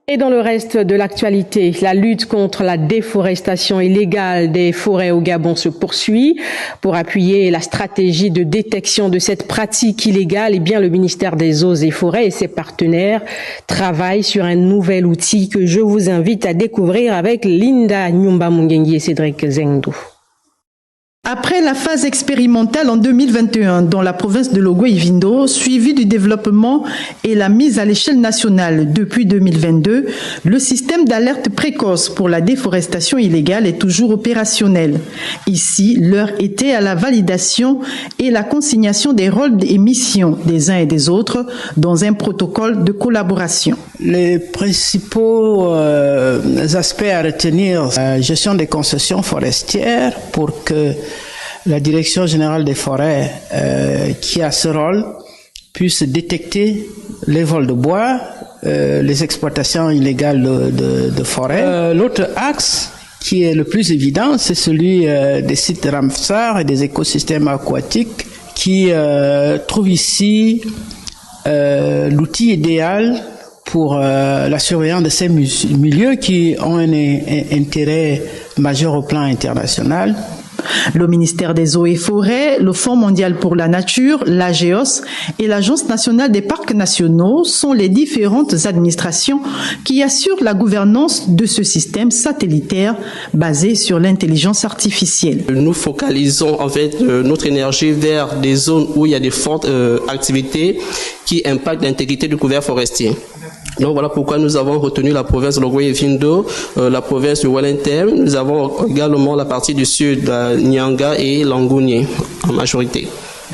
Et dans le reste de l'actualité, la lutte contre la déforestation illégale des forêts au Gabon se poursuit. Pour appuyer la stratégie de détection de cette pratique illégale, le ministère des Eaux et Forêts et ses partenaires travaillent sur un nouvel outil que je vous invite à découvrir avec Linda Nyumba Mungengi et Cédric Zengdou. Après la phase expérimentale en 2021 dans la province de Logoué-Vindo, suivie du développement et la mise à l'échelle nationale depuis 2022, le système d'alerte précoce pour la déforestation illégale est toujours opérationnel. Ici, l'heure était à la validation et la consignation des rôles et missions des uns et des autres dans un protocole de collaboration. Les principaux aspects à retenir, la gestion des concessions forestières pour que la Direction générale des forêts, qui a ce rôle, puisse détecter les vols de bois, les exploitations illégales de forêt. L'autre axe qui est le plus évident, c'est celui des sites Ramsar et des écosystèmes aquatiques qui trouvent ici l'outil idéal pour la surveillance de ces milieux qui ont un intérêt majeur au plan international. Le ministère des Eaux et Forêts, le Fonds mondial pour la nature, l'AGEOS et l'Agence nationale des parcs nationaux sont les différentes administrations qui assurent la gouvernance de ce système satellitaire basé sur l'intelligence artificielle. Nous focalisons en fait notre énergie vers des zones où il y a des fortes activités qui impactent l'intégrité du couvert forestier. Donc voilà pourquoi nous avons retenu la province de Logoué-Vindo, la province de Wellington. Nous avons également la partie du sud, Nyanga et Langounié en majorité.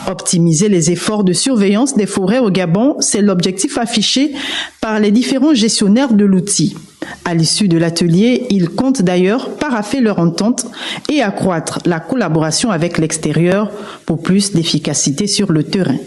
Optimiser les efforts de surveillance des forêts au Gabon, c'est l'objectif affiché par les différents gestionnaires de l'outil. À l'issue de l'atelier, ils comptent d'ailleurs paraffer leur entente et accroître la collaboration avec l'extérieur pour plus d'efficacité sur le terrain.